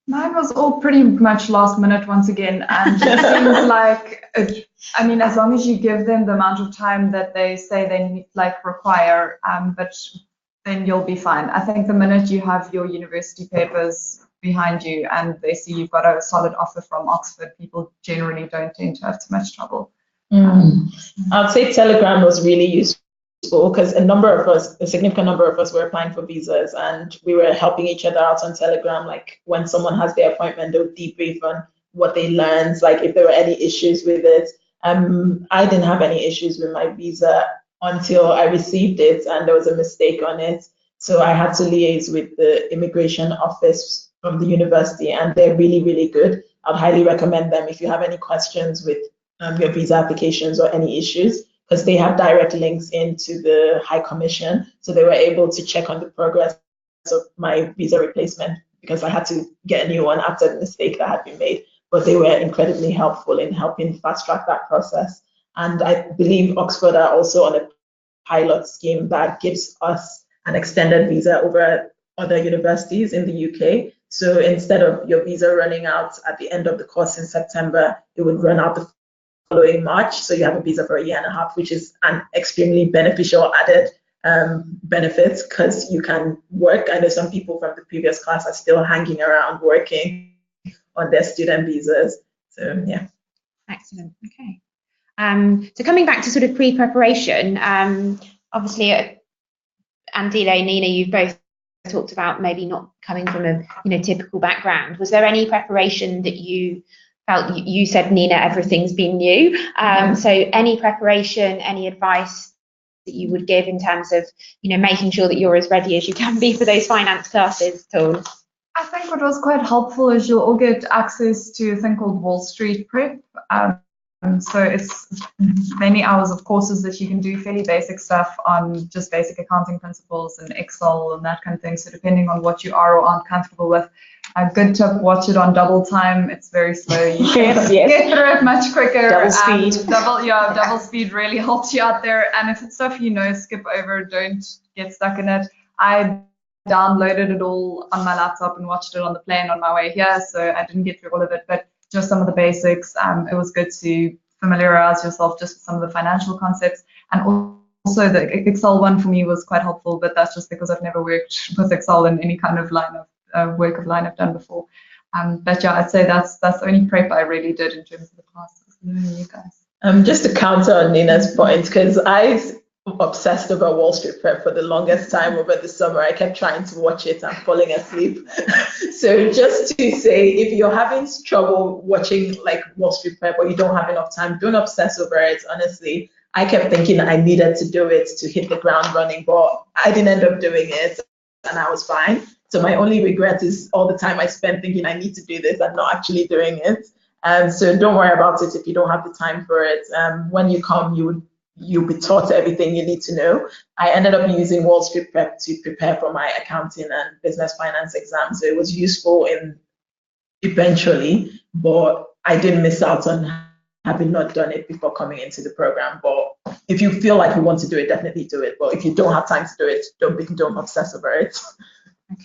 Mine was all pretty much last minute once again, and it seems like, as long as you give them the amount of time that they say they require, but then you'll be fine. I think the minute you have your university papers behind you and they see you've got a solid offer from Oxford, people generally don't tend to have too much trouble. I'd say Telegram was really useful, because a significant number of us were applying for visas, and we were helping each other out on Telegram. Like when someone has their appointment, they'll debrief on what they learned, like if there were any issues with it. I didn't have any issues with my visa until I received it, and there was a mistake on it. So I had to liaise with the immigration office from the university, and they're really, really good. I'd highly recommend them if you have any questions with your visa applications or any issues, because they have direct links into the High Commission. So they were able to check on the progress of my visa replacement, because I had to get a new one after the mistake that had been made. But they were incredibly helpful in helping fast track that process. And I believe Oxford are also on a pilot scheme that gives us an extended visa over other universities in the UK. So instead of your visa running out at the end of the course in September, it would run out the following March. So you have a visa for a year and a half, which is an extremely beneficial added benefit, because you can work. I know some people from the previous class are still hanging around working on their student visas. So yeah. Excellent. Okay. So coming back to sort of pre-preparation, obviously Andile, Nina, you've both talked about maybe not coming from a typical background. Was there any preparation that you felt? You said, Nina, everything's been new. So any preparation, any advice that you would give in terms of making sure that you're as ready as you can be for those finance classes at all? I think what was quite helpful is you'll all get access to a thing called Wall Street Prep. So it's many hours of courses that you can do, fairly basic stuff on just basic accounting principles and Excel and that kind of thing. So depending on what you are or aren't comfortable with, a good tip, watch it on double time. It's very slow. You can get through it much quicker. Double speed. Double speed really helps you out there. And if it's stuff skip over, don't get stuck in it. I downloaded it all on my laptop and watched it on the plane on my way here, so I didn't get through all of it, but just some of the basics. It was good to familiarize yourself just with some of the financial concepts, and also the Excel one for me was quite helpful, but that's just because I've never worked with Excel in any kind of line of work of line I've done before. But yeah, I'd say that's the only prep I really did in terms of the classes. Knowing you guys. Just to counter on Nina's point, because I obsessed over Wall Street Prep for the longest time over the summer. I kept trying to watch it and falling asleep. So just to say, if you're having trouble watching like Wall Street Prep or you don't have enough time, don't obsess over it. Honestly, I kept thinking I needed to do it to hit the ground running, but I didn't end up doing it and I was fine. So my only regret is all the time I spent thinking I need to do this and not actually doing it. So don't worry about it if you don't have the time for it. When you come, you'll be taught everything you need to know. I ended up using Wall Street Prep to prepare for my accounting and business finance exams. So it was useful eventually, but I didn't miss out on having not done it before coming into the program. But if you feel like you want to do it, definitely do it. But if you don't have time to do it, don't obsess over it.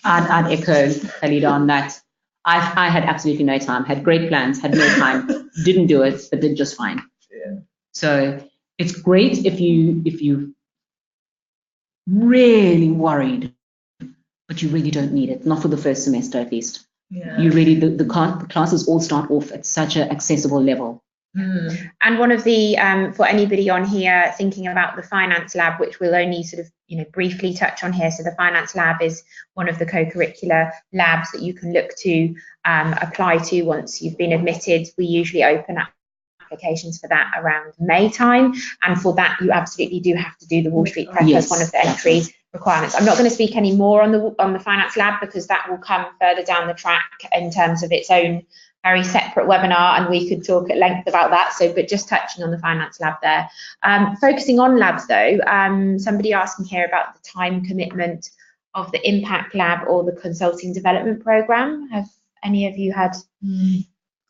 I'd echo Khalida on that. I had absolutely no time, had great plans, had no time, didn't do it, but did just fine. Yeah. So it's great if you really worried, but you really don't need it, not for the first semester at least. Yeah. You really, the classes all start off at such an accessible level. And one of the, for anybody on here thinking about the finance lab, which we'll only sort of, briefly touch on here. So the finance lab is one of the co-curricular labs that you can look to apply to once you've been admitted. We usually open up applications for that around May time. And for that, you absolutely do have to do the Wall Street Prep as one of the entry requirements. I'm not going to speak any more on the finance lab because that will come further down the track in terms of its own very separate webinar, and we could talk at length about that. So, but just touching on the finance lab there. Focusing on labs though, somebody asking here about the time commitment of the impact lab or the consulting development program. Have any of you had?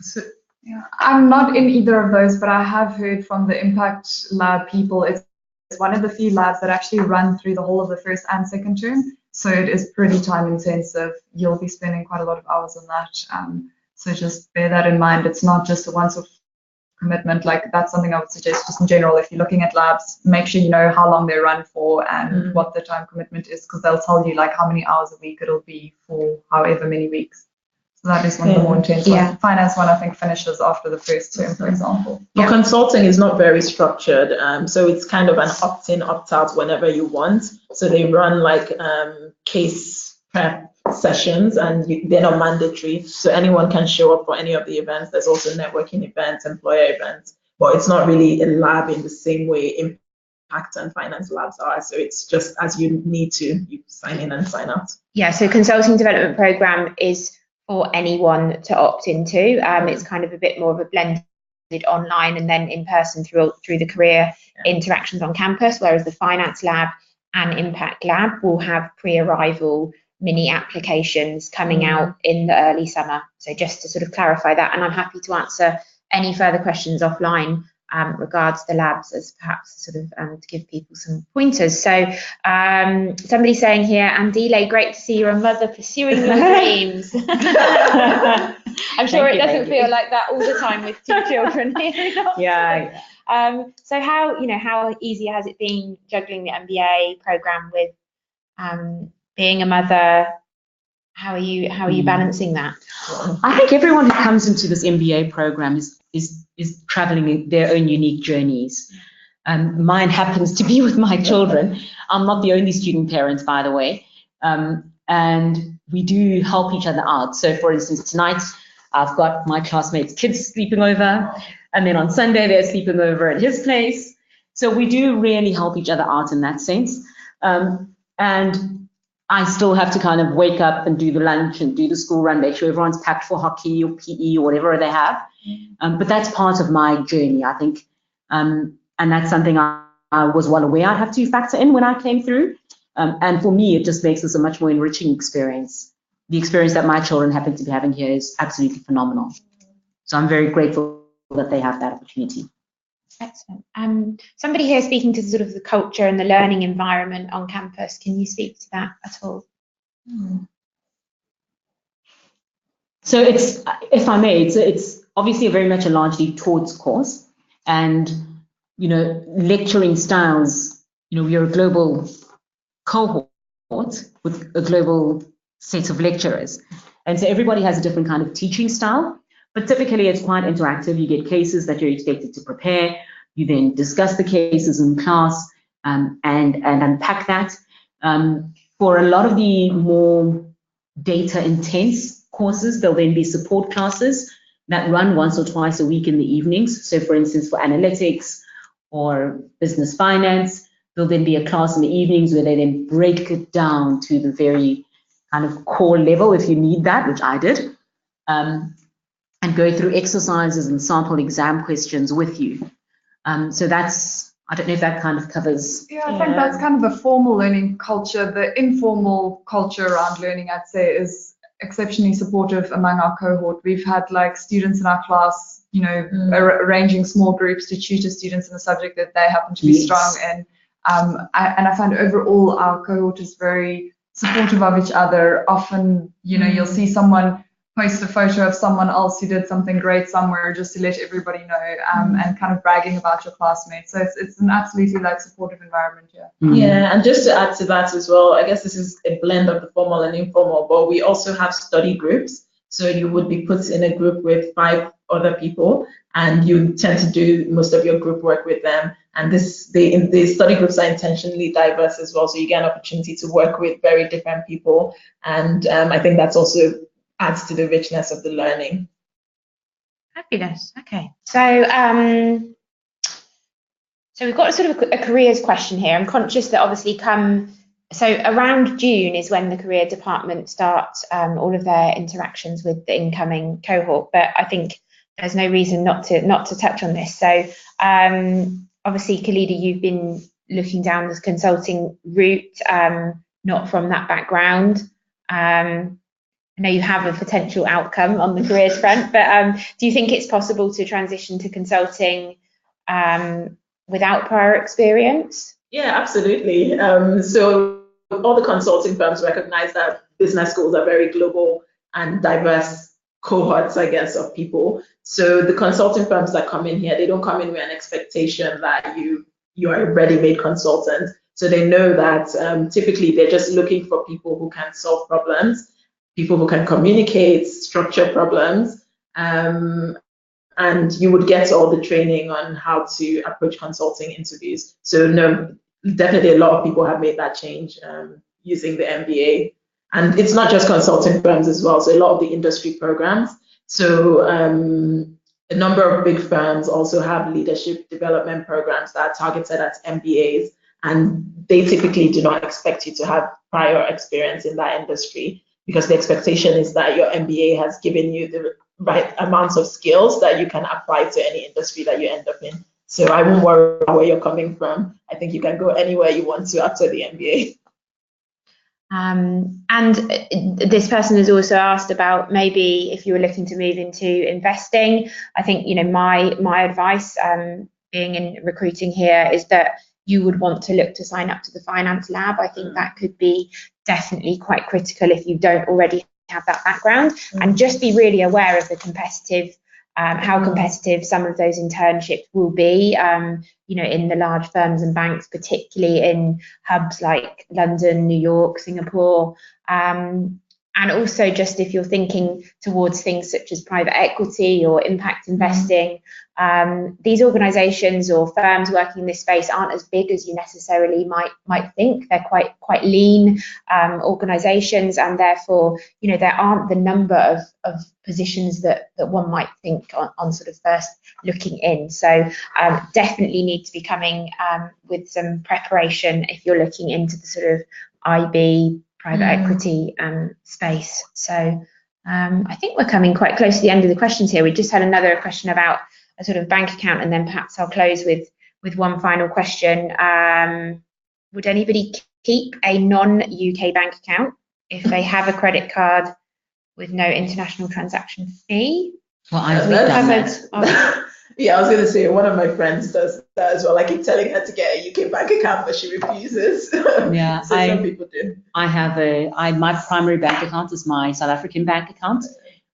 So, yeah, I'm not in either of those, but I have heard from the impact lab people. It's one of the few labs that actually run through the whole of the first and second term. So it is pretty time intensive. You'll be spending quite a lot of hours on that. So just bear that in mind. It's not just a once-off commitment. Like that's something I would suggest just in general. If you're looking at labs, make sure you know how long they run for and what the time commitment is, because they'll tell you like how many hours a week it'll be for however many weeks. So that is one of the more intense ones. Finance one, I think, finishes after the first term, for example. But consulting is not very structured. So it's kind of an opt-in, opt-out whenever you want. So they run like case prep sessions and they're not mandatory. So anyone can show up for any of the events. There's also networking events, employer events, but it's not really a lab in the same way impact and finance labs are. So it's just as you need to, you sign in and sign out. Yeah, so consulting development program is for anyone to opt into. It's kind of a bit more of a blended online and then in person through the career interactions on campus, whereas the finance lab and impact lab will have pre-arrival mini applications coming out in the early summer. So just to sort of clarify that, and I'm happy to answer any further questions offline regards the labs as perhaps sort of to give people some pointers. So somebody saying here, Andile, great to see you're a mother pursuing your dreams. I'm sure it doesn't feel like that all the time with 2 children. Yeah. So how easy has it been juggling the MBA program with being a mother? How are you balancing that? I think everyone who comes into this MBA program is traveling their own unique journeys. Mine happens to be with my children. I'm not the only student parent, by the way. And we do help each other out. So for instance, tonight I've got my classmates' kids sleeping over, and then on Sunday they're sleeping over at his place. So we do really help each other out in that sense. And I still have to kind of wake up and do the lunch and do the school run, make sure everyone's packed for hockey or PE or whatever they have. But that's part of my journey, I think. And that's something I was well aware I'd have to factor in when I came through. And for me, it just makes this a much more enriching experience. The experience that my children happen to be having here is absolutely phenomenal. So I'm very grateful that they have that opportunity. Excellent. Somebody here speaking to sort of the culture and the learning environment on campus. Can you speak to that at all? So it's, if I may, it's obviously very much a largely towards course, and lecturing styles we are a global cohort with a global set of lecturers. And so everybody has a different kind of teaching style, but typically it's quite interactive. You get cases that you're expected to prepare. You then discuss the cases in class and unpack that. For a lot of the more data intense courses, there'll then be support classes that run once or twice a week in the evenings. So for instance, for analytics or business finance, there'll then be a class in the evenings where they then break it down to the very kind of core level if you need that, which I did, and go through exercises and sample exam questions with you. So that's, I don't know if that kind of covers. Yeah, I think that's kind of the formal learning culture. The informal culture around learning, I'd say, is exceptionally supportive among our cohort. We've had like students in our class, arranging small groups to tutor students in a subject that they happen to be strong in. And I find overall our cohort is very supportive of each other. Often, you'll see someone post a photo of someone else who did something great somewhere just to let everybody know, and kind of bragging about your classmates. So it's an absolutely like supportive environment here. Yeah, and just to add to that as well, I guess this is a blend of the formal and informal, but we also have study groups. So you would be put in a group with 5 other people, and you tend to do most of your group work with them. And the study groups are intentionally diverse as well, so you get an opportunity to work with very different people. And I think that's also adds to the richness of the learning. Fabulous. Okay. So we've got sort of a careers question here. I'm conscious that obviously so around June is when the career department starts all of their interactions with the incoming cohort, but I think there's no reason not to touch on this. So obviously, Khalida, you've been looking down this consulting route, not from that background. I know you have a potential outcome on the careers front, but do you think it's possible to transition to consulting without prior experience? Yeah, absolutely. So all the consulting firms recognize that business schools are very global and diverse cohorts, I guess, of people. So the consulting firms that come in here, they don't come in with an expectation that you are a ready-made consultant. So they know that typically they're just looking for people who can solve problems, people who can communicate, structure problems, and you would get all the training on how to approach consulting interviews. So no, definitely a lot of people have made that change using the MBA. And it's not just consulting firms as well, so a lot of the industry programs. So a number of big firms also have leadership development programs that are targeted at MBAs, and they typically do not expect you to have prior experience in that industry, because the expectation is that your MBA has given you the right amounts of skills that you can apply to any industry that you end up in. So I won't worry about where you're coming from. I think you can go anywhere you want to after the MBA. And this person has also asked about maybe if you were looking to move into investing. I think, my advice being in recruiting here is that you would want to look to sign up to the finance lab. I think that could be definitely quite critical if you don't already have that background, and just be really aware of the competitive, how competitive some of those internships will be, in the large firms and banks, particularly in hubs like London, New York, Singapore. And also just if you're thinking towards things such as private equity or impact investing, these organizations or firms working in this space aren't as big as you necessarily might think. They're quite lean organizations, and therefore, there aren't the number of positions that one might think on sort of first looking in. So definitely need to be coming with some preparation if you're looking into the sort of IB private equity space. So I think we're coming quite close to the end of the questions here. We just had another question about a sort of bank account, and then perhaps I'll close with one final question. Would anybody keep a non-UK bank account if they have a credit card with no international transaction fee? Well, I've done that. Yeah, I was going to say, one of my friends does that as well. I keep telling her to get a UK bank account, but she refuses. Yeah, so some people do. I have my primary bank account is my South African bank account.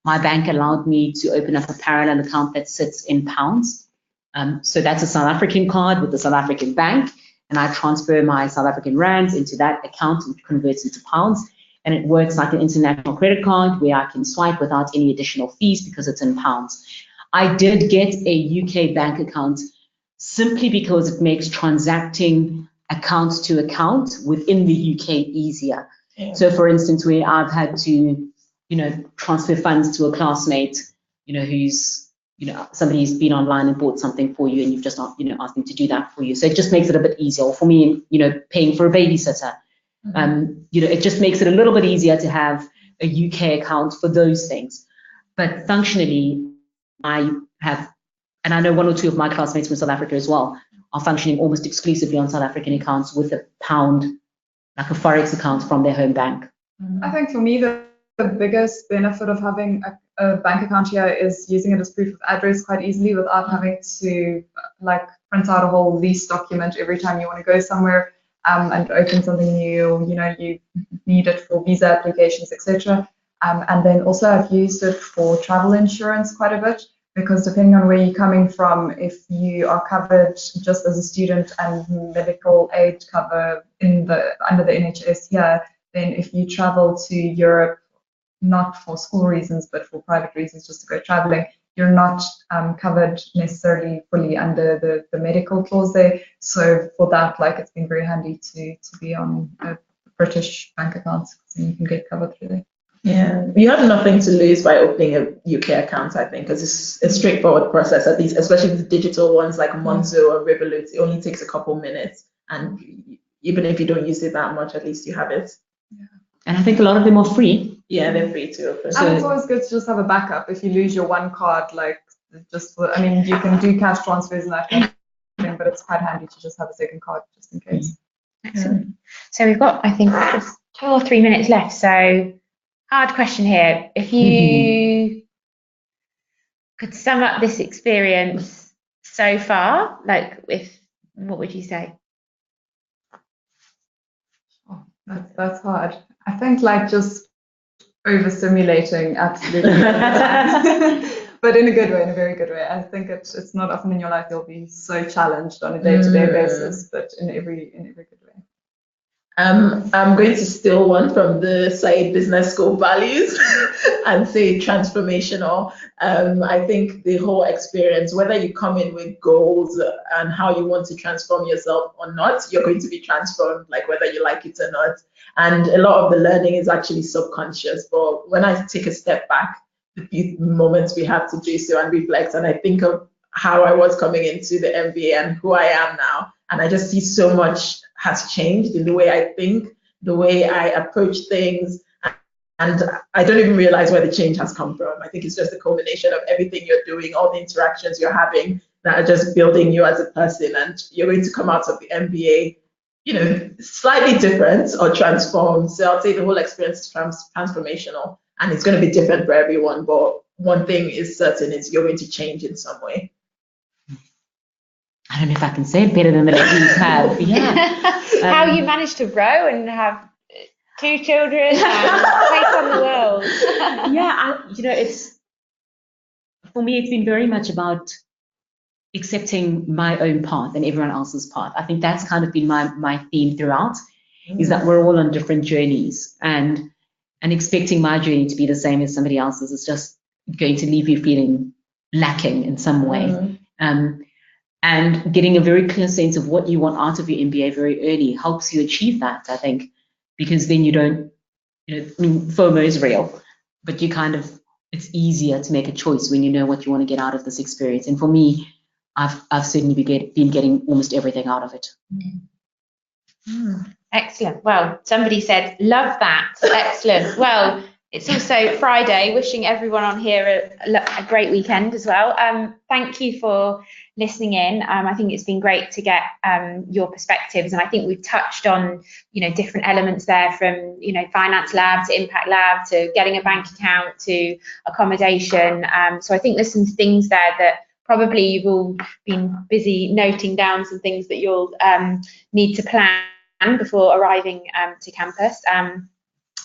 My bank allowed me to open up a parallel account that sits in pounds. So that's a South African card with the South African bank. and I transfer my South African rands into that account and converts into pounds. And it works like an international credit card where I can swipe without any additional fees because it's in pounds. I did get a UK bank account simply because it makes transacting account to account within the UK easier. Yeah. So for instance, where I've had to, transfer funds to a classmate, who's, somebody who's been online and bought something for you and you've just, asked them to do that for you. So it just makes it a bit easier. Or for me, paying for a babysitter, it just makes it a little bit easier to have a UK account for those things. But functionally, I have, and I know one or two of my classmates from South Africa as well, are functioning almost exclusively on South African accounts with a pound, like a Forex account from their home bank. I think for me, the biggest benefit of having a bank account here is using it as proof of address quite easily without having to print out a whole lease document every time you want to go somewhere and open something new, you need it for visa applications, etc. And then also I've used it for travel insurance quite a bit, because depending on where you're coming from, if you are covered just as a student and medical aid cover under the NHS here, then if you travel to Europe, not for school reasons, but for private reasons, just to go traveling, you're not covered necessarily fully under the medical clause there. So for that, it's been very handy to be on a British bank account, so you can get covered through there. Yeah, you have nothing to lose by opening a UK account, I think, because it's a straightforward process, at least, especially with the digital ones like Monzo or Revolut. It only takes a couple minutes, and even if you don't use it that much, at least you have it. Yeah. And I think a lot of them are free. Yeah, they're free to open. And it's always good to just have a backup if you lose your one card. You can do cash transfers and that kind of thing, but it's quite handy to just have a second card just in case. Excellent. So we've got, I think, just 2 or 3 minutes left. So hard question here. If you could sum up this experience so far, what would you say? Oh, that's hard. I think just overstimulating, absolutely. But in a good way, in a very good way. I think it's not often in your life you'll be so challenged on a day-to-day basis, but in every good way. I'm going to steal one from the Saïd Business School values and say transformational. I think the whole experience, whether you come in with goals and how you want to transform yourself or not, you're going to be transformed, whether you like it or not. And a lot of the learning is actually subconscious. But when I take a step back, the few moments we have to do so and reflect, and I think of how I was coming into the MBA and who I am now, and I just see so much has changed in the way I think, the way I approach things, and I don't even realize where the change has come from. I think it's just a culmination of everything you're doing, all the interactions you're having that are just building you as a person, and you're going to come out of the MBA, slightly different or transformed. So I'll say the whole experience is transformational, and it's going to be different for everyone, but one thing is certain, is you're going to change in some way. I don't know if I can say it better than the ladies have. Yeah. How you managed to grow and have 2 children and take on the world. Yeah, it's, for me, it's been very much about accepting my own path and everyone else's path. I think that's kind of been my theme throughout, is that we're all on different journeys, and expecting my journey to be the same as somebody else's is just going to leave you feeling lacking in some way. And getting a very clear sense of what you want out of your MBA very early helps you achieve that, I think, because then you don't, FOMO is real, but it's easier to make a choice when you know what you want to get out of this experience. And for me, I've certainly been getting almost everything out of it. Excellent. Well, somebody said, love that. Excellent. Well, it's also Friday. Wishing everyone on here a great weekend as well. Thank you for listening in. I think it's been great to get your perspectives, and I think we've touched on different elements there, from finance lab to impact lab to getting a bank account to accommodation. So I think there's some things there that probably you've all been busy noting down, some things that you'll need to plan before arriving to campus.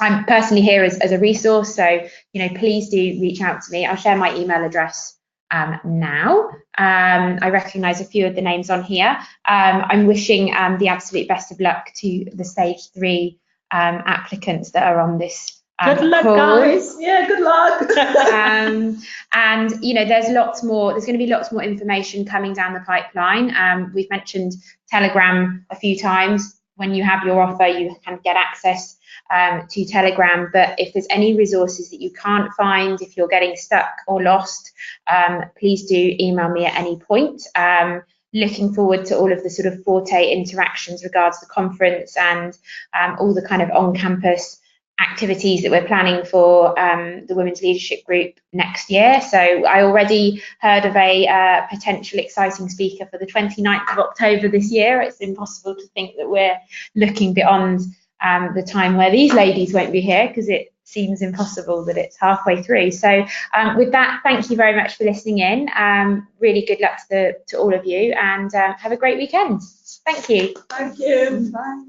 I'm personally here as a resource, so please do reach out to me. I'll share my email address now. I recognise a few of the names on here. I'm wishing the absolute best of luck to the stage 3 applicants that are on this good luck, call. guys. Yeah, good luck. And you know, there's going to be lots more information coming down the pipeline. We've mentioned Telegram a few times. When you have your offer, you can get access to Telegram, but if there's any resources that you can't find, if you're getting stuck or lost, please do email me at any point. Looking forward to all of the sort of Forte interactions regards the conference and all the kind of on-campus activities that we're planning for the Women's Leadership Group next year. So I already heard of a potential exciting speaker for the 29th of October this year. It's impossible to think that we're looking beyond the time where these ladies won't be here, because it seems impossible that it's halfway through. So with that, thank you very much for listening in. Really good luck to all of you, and have a great weekend. Thank you. Thank you. Bye.